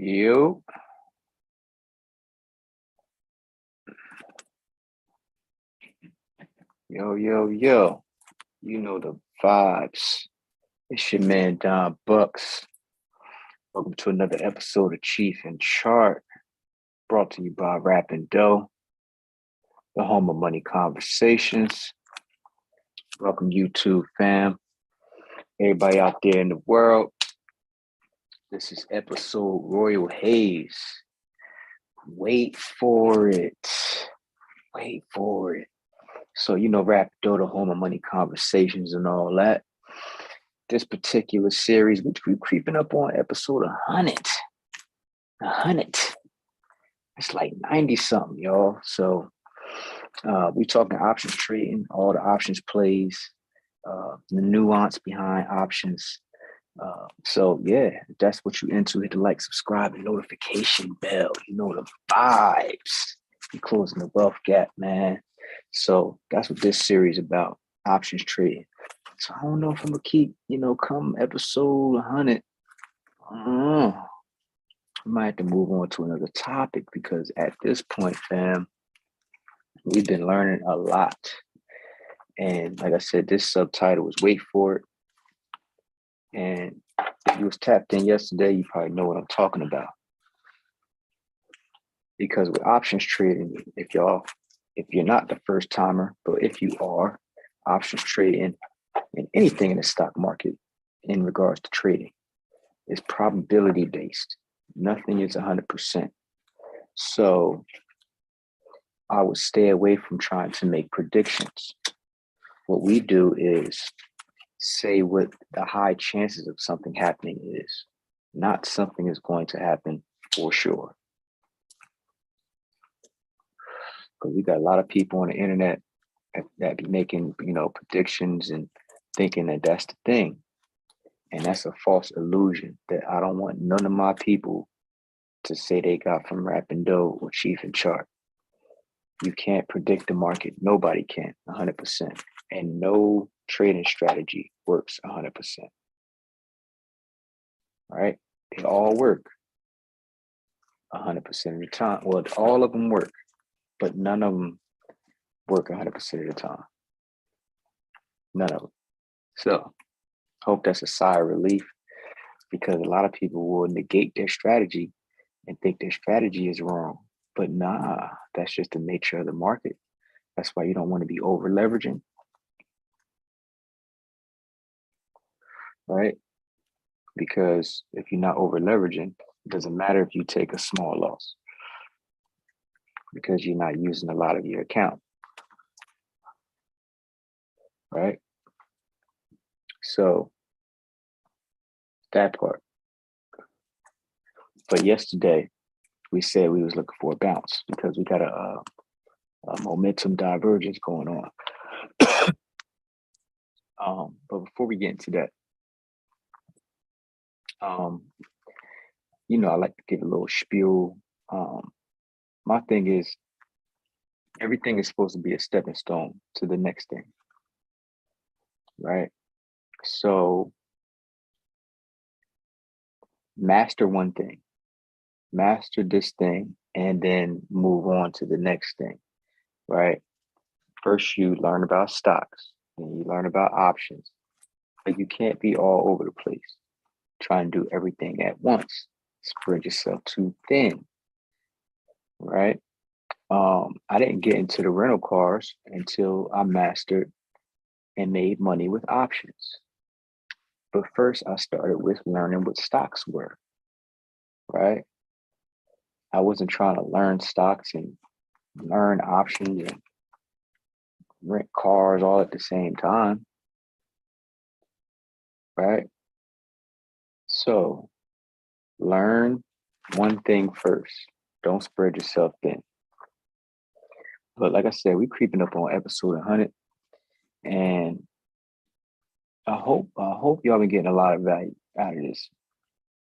Yo, yo. You know the vibes. It's your man Don Bucks. Welcome to another episode of Cheef and Chart, brought to you by Rap and Dough, the home of money conversations. Welcome YouTube fam. Everybody out there in the world. This is episode Royal Haze. Wait for it. Wait for it. So, Rap and Dough, the home of money conversations and all that. This particular series, which we're creeping up on episode 100. 100. It's like 90 something, y'all. So we talking options trading, all the options plays, the nuance behind options. So yeah, if that's what you into, hit the like, subscribe, and notification bell. You know the vibes. You're closing the wealth gap, man. So that's what this series about, options trading. So I don't know if I'm gonna keep, come episode 100. I might have to move on to another topic because at this point, fam, we've been learning a lot. And like I said, this subtitle was Wait For It. And if you was tapped in yesterday, you probably know what I'm talking about. Because with options trading, if you're not the first timer, but if you are, options trading and anything in the stock market in regards to trading is probability based. Nothing is 100%. So I would stay away from trying to make predictions. What we do is say what the high chances of something happening is, not something is going to happen for sure. Because we got a lot of people on the internet that be making, predictions and thinking that that's the thing. And that's a false illusion that I don't want none of my people to say they got from Rap and Dough or Cheef and Chart. You can't predict the market. Nobody can 100%. And no trading strategy works 100%. Right? They all work 100% of the time. Well, all of them work, but none of them work 100% of the time. None of them. So, hope that's a sigh of relief because a lot of people will negate their strategy and think their strategy is wrong. But nah, that's just the nature of the market. That's why you don't want to be over leveraging. Right? Because if you're not over leveraging, it doesn't matter if you take a small loss because you're not using a lot of your account. Right? So that part. But yesterday, we said we was looking for a bounce because we got a momentum divergence going on. But before we get into that, I like to give a little spiel. My thing is, everything is supposed to be a stepping stone to the next thing, right? So master one thing, master this thing, and then move on to the next thing, right? First, you learn about stocks, and you learn about options, but you can't be all over the place. Try and do everything at once. Spread yourself too thin, right? I didn't get into the rental cars until I mastered and made money with options. But first, I started with learning what stocks were, right? I wasn't trying to learn stocks and learn options and rent cars all at the same time, right? So learn one thing first. Don't spread yourself thin. But like I said, we're creeping up on episode 100, and I hope y'all been getting a lot of value out of this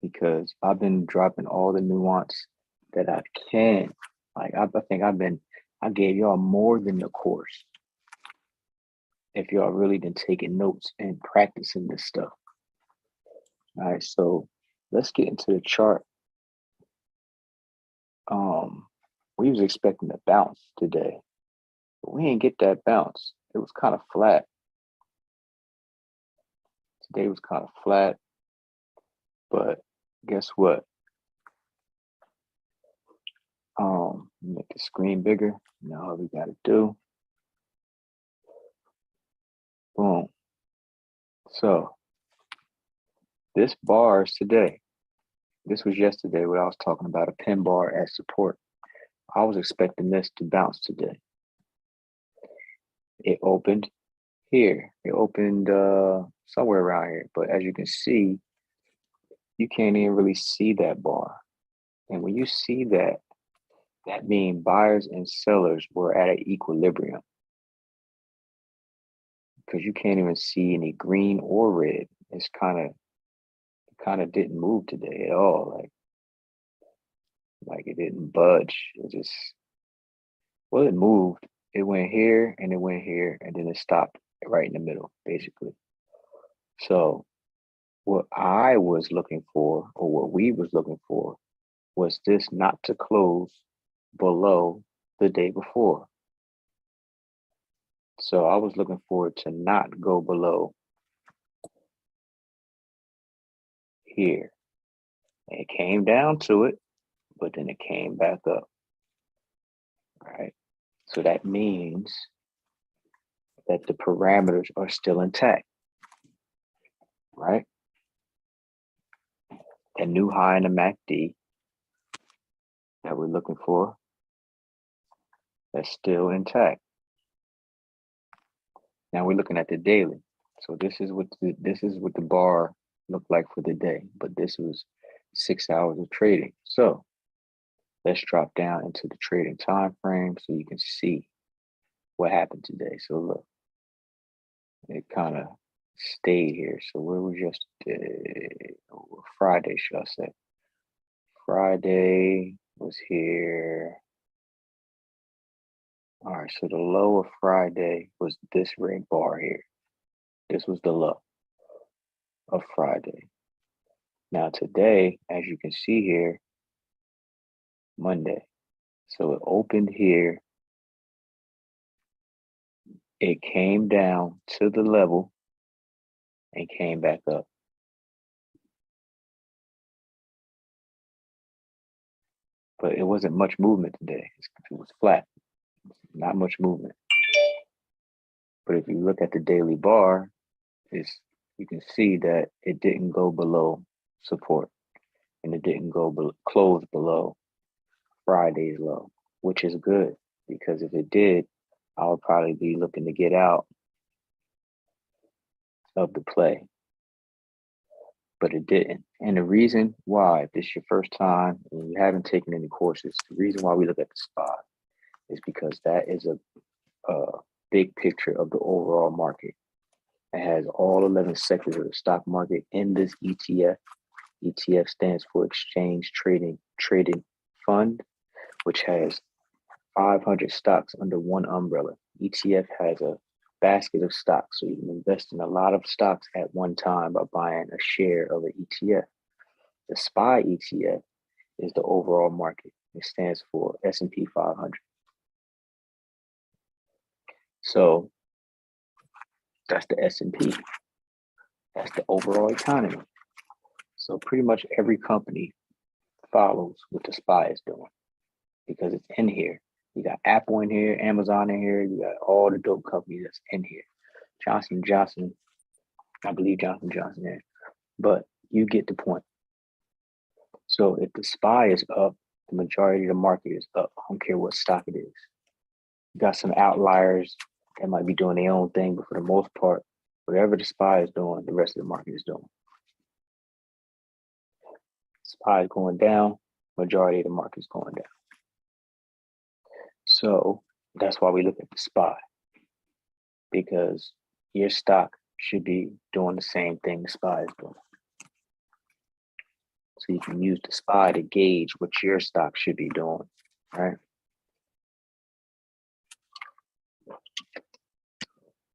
because I've been dropping all the nuance that I can. Like I think I gave y'all more than the course. If y'all really been taking notes and practicing this stuff. All right, so let's get into the chart Um, we was expecting a bounce today, but we didn't get that bounce. It was kind of flat. Today was kind of flat, but guess what? Make the screen bigger. Now all we gotta do, boom. So this bar is today. This was yesterday when I was talking about a pin bar as support. I was expecting this to bounce today. It opened here. It opened somewhere around here. But as you can see, you can't even really see that bar. And when you see that, that means buyers and sellers were at an equilibrium because you can't even see any green or red. It's kind of didn't move today at all. Like it didn't budge. It just, well, it moved. It went here and it went here and then it stopped right in the middle, basically. So what I was looking for, or what we was looking for, was this not to close below the day before. So I was looking for it to not go below here. And it came down to it, but then it came back up. Right. So that means that the parameters are still intact. Right. A new high in the MACD that we're looking for, that's still intact. Now we're looking at the daily. So this is what the bar looked like for the day, but this was 6 hours of trading. So let's drop down into the trading time frame so you can see what happened today. So look, it kind of stayed here. So where was yesterday? Friday, should I say? Friday was here. All right, so the low of Friday was this red bar here. This was the low of Friday. Now today, as you can see here, Monday. So it opened here. It came down to the level and came back up. But it wasn't much movement today. It was flat, not much movement. But if you look at the daily bar, you can see that it didn't go below support and it didn't close below Friday's low, which is good because if it did, I would probably be looking to get out of the play, but it didn't. And the reason why, if this is your first time and you haven't taken any courses, the reason why we look at the spot is because that is a big picture of the overall market. It has all 11 sectors of the stock market in this ETF. ETF stands for Exchange Trading Fund, which has 500 stocks under one umbrella. ETF has a basket of stocks, so you can invest in a lot of stocks at one time by buying a share of an ETF. The SPY ETF is the overall market. It stands for S&P 500. So that's the S&P. That's the overall economy. So pretty much every company follows what the SPY is doing because it's in here. You got Apple in here, Amazon in here. You got all the dope companies that's in here. Johnson & Johnson, I believe Johnson & Johnson is. But you get the point. So if the SPY is up, the majority of the market is up. I don't care what stock it is. You got some outliers that might be doing their own thing, but for the most part, whatever the SPY is doing, the rest of the market is doing. SPY is going down, majority of the market is going down. So that's why we look at the SPY, because your stock should be doing the same thing the SPY is doing. So you can use the SPY to gauge what your stock should be doing, right?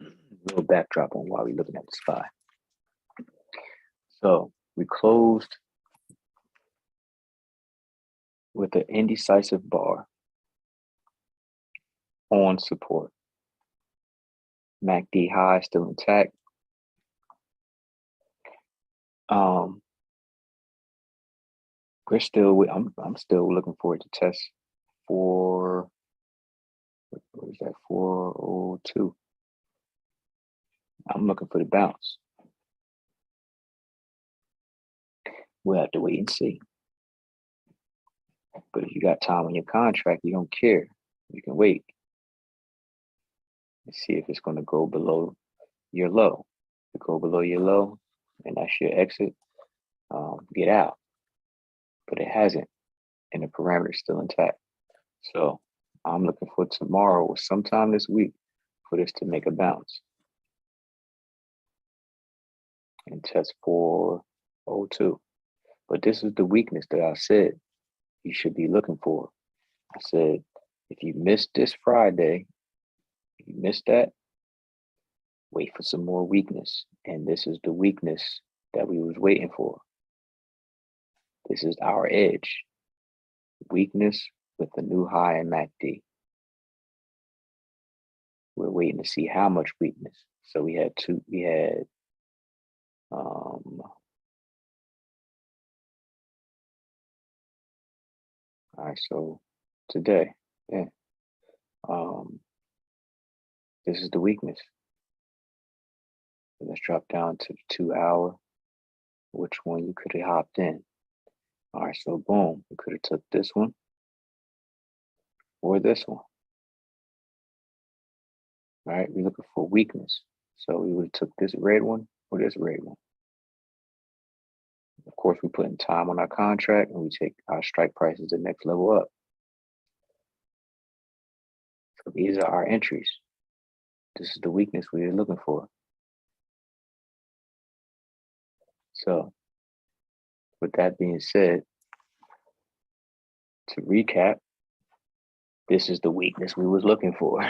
A little backdrop on why we're looking at the SPY. So we closed with an indecisive bar on support. MACD high still intact. We're still. I'm still looking forward to test for. What is that? 402. I'm looking for the bounce. We'll have to wait and see. But if you got time on your contract, you don't care. You can wait and see if it's going to go below your low. If it go below your low, and that's your exit, get out. But it hasn't, and the parameter is still intact. So I'm looking for tomorrow or sometime this week for this to make a bounce and test 402. But this is the weakness that I said you should be looking for. I said, if you missed this Friday, if you missed that, wait for some more weakness. And this is the weakness that we was waiting for. This is our edge. Weakness with the new high in MACD. We're waiting to see how much weakness. So we had all right, so today, yeah. This is the weakness. Let's drop down to the 2 hour. Which one you could have hopped in? All right, so boom, we could have took this one or this one. All right, we're looking for weakness. So we would have took this red one or this red one. Of course, we put in time on our contract and we take our strike prices the next level up. So these are our entries. This is the weakness we are looking for. So with that being said, to recap, this is the weakness we was looking for.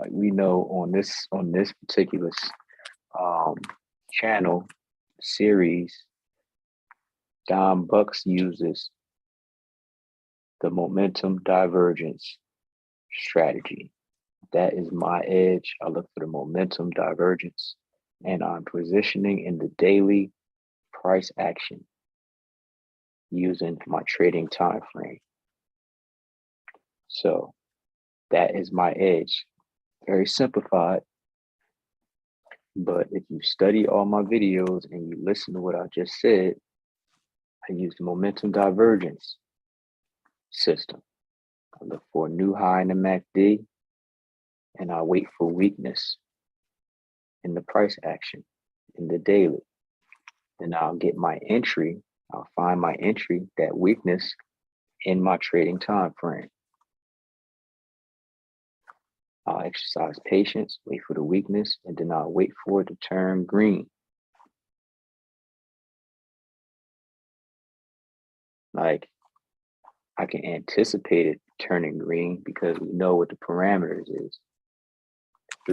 We know on this particular channel series, Don Bucks uses the momentum divergence strategy. That is my edge. I look for the momentum divergence, and I'm positioning in the daily price action using my trading time frame. So that is my edge. Very simplified, but if you study all my videos and you listen to what I just said, I use the momentum divergence system. I look for a new high in the MACD, and I wait for weakness in the price action in the daily. Then I'll get my entry. I'll find my entry, that weakness in my trading time frame. I'll exercise patience, wait for the weakness, and then I'll wait for it to turn green. Like, I can anticipate it turning green because we know what the parameters is.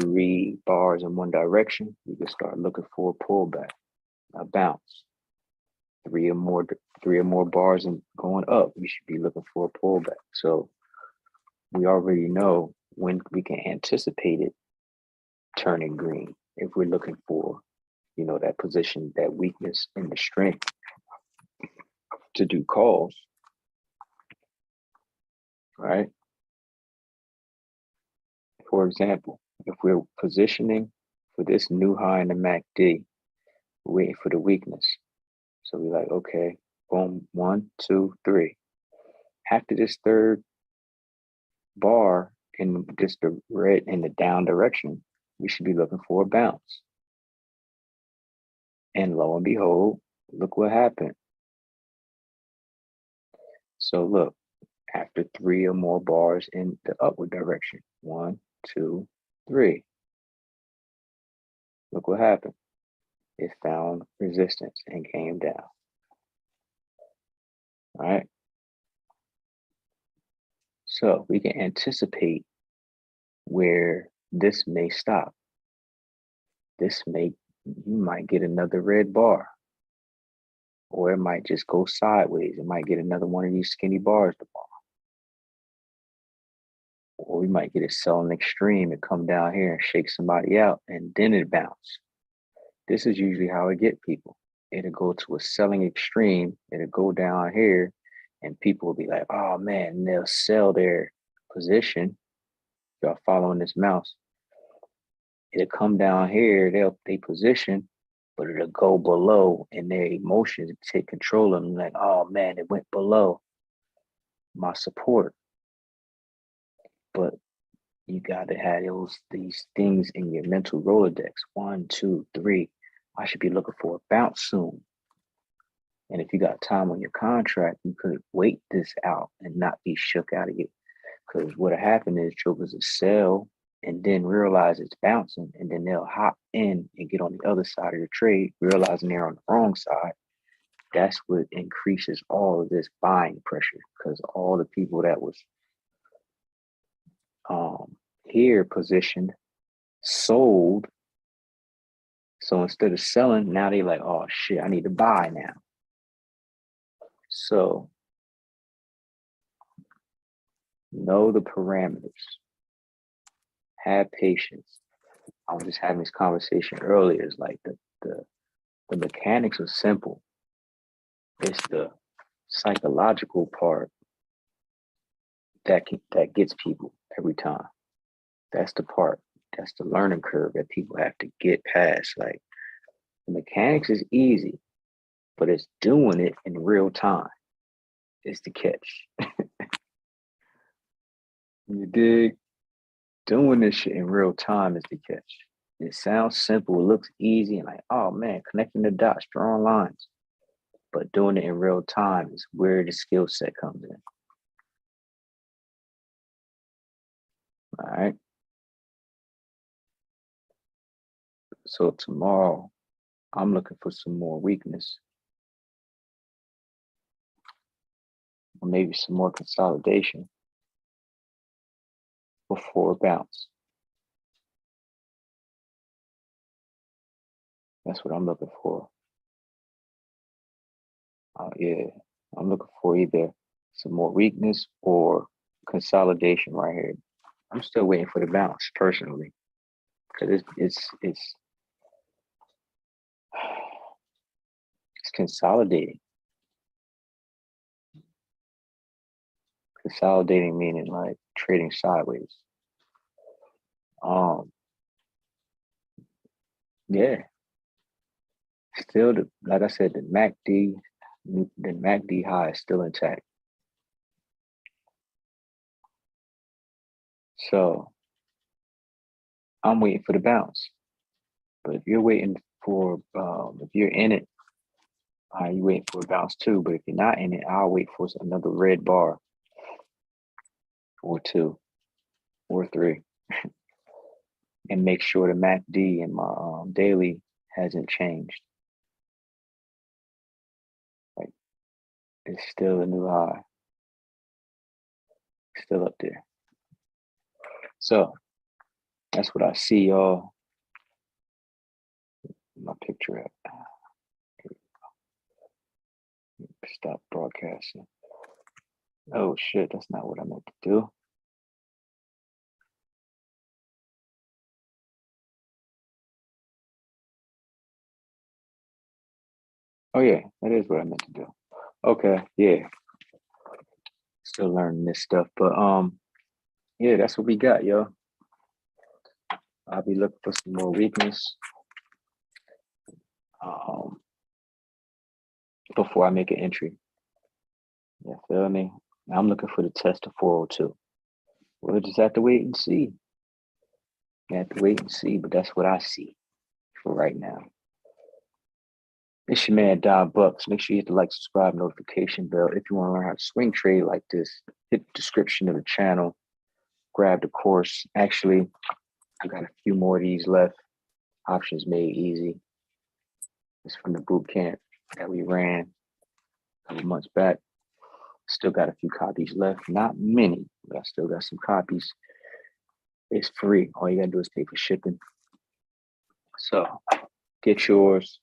3 bars in one direction, we can start looking for a pullback, a bounce. 3 or more bars and going up, we should be looking for a pullback. So we already know when we can anticipate it turning green if we're looking for, that position, that weakness in the strength to do calls, right? For example, if we're positioning for this new high in the MACD, we're waiting for the weakness. So we're like, okay, boom, 1, 2, 3. After this third bar in just the red in the down direction, we should be looking for a bounce. And lo and behold, look what happened. So look, after 3 or more bars in the upward direction, 1, 2, 3. Look what happened. It found resistance and came down. All right. So we can anticipate where this may stop. You might get another red bar, or it might just go sideways. It might get another one of these skinny bars tomorrow. Or we might get it selling extreme and come down here and shake somebody out and then it bounce. This is usually how I get people. It'll go to a selling extreme, it'll go down here, and people will be like, oh man, and they'll sell their position. Y'all following this mouse. It'll come down here, they position, but it'll go below and their emotions take control of them. Like, oh man, it went below my support. But you got to have these things in your mental Rolodex. 1, 2, 3. I should be looking for a bounce soon. And if you got time on your contract, you could wait this out and not be shook out of it. Because what'll happen is jokers will sell and then realize it's bouncing, and then they'll hop in and get on the other side of the trade, realizing they're on the wrong side. That's what increases all of this buying pressure, because all the people that was here positioned sold. So instead of selling, now they like, oh shit, I need to buy now. So know the parameters. Have patience. I was just having this conversation earlier. It's like the mechanics are simple. It's the psychological part that gets people every time. That's the part. That's the learning curve that people have to get past. Like, the mechanics is easy, but it's doing it in real time is the catch. You dig? Doing this shit in real time is the catch. It sounds simple, it looks easy, and like, oh man, connecting the dots, drawing lines. But doing it in real time is where the skill set comes in. All right. So tomorrow, I'm looking for some more weakness. Or maybe some more consolidation before a bounce. That's what I'm looking for. Yeah, I'm looking for either some more weakness or consolidation right here. I'm still waiting for the bounce personally, because it's consolidating. Consolidating meaning like trading sideways. Yeah. Still, like I said, the MACD high is still intact. So I'm waiting for the bounce. But if you're waiting for, if you're in it, you waiting for a bounce too. But if you're not in it, I'll wait for another red bar or 2 or 3, and make sure the MACD in my daily hasn't changed. Like, it's still a new high. Still up there. So that's what I see, y'all. My picture at. Stop broadcasting. Oh shit, that's not what I meant to do. Oh yeah, that is what I meant to do. Okay, yeah. Still learning this stuff, but yeah, that's what we got, yo. I'll be looking for some more weakness before I make an entry. You feel me? I'm looking for the test of 402. We'll just have to wait and see. You have to wait and see, but that's what I see for right now. It's your man Don Bucks. Make sure you hit the like, subscribe, notification bell. If you want to learn how to swing trade like this, hit the description of the channel. Grab the course. Actually, I got a few more of these left. Options Made Easy. It's from the boot camp that we ran a couple months back. Still got a few copies left. Not many, but I still got some copies. It's free. All you gotta do is pay for shipping. So get yours.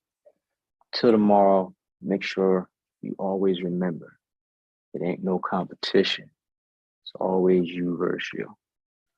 Till tomorrow. make sure you always remember it ain't no competition. It's always you versus you.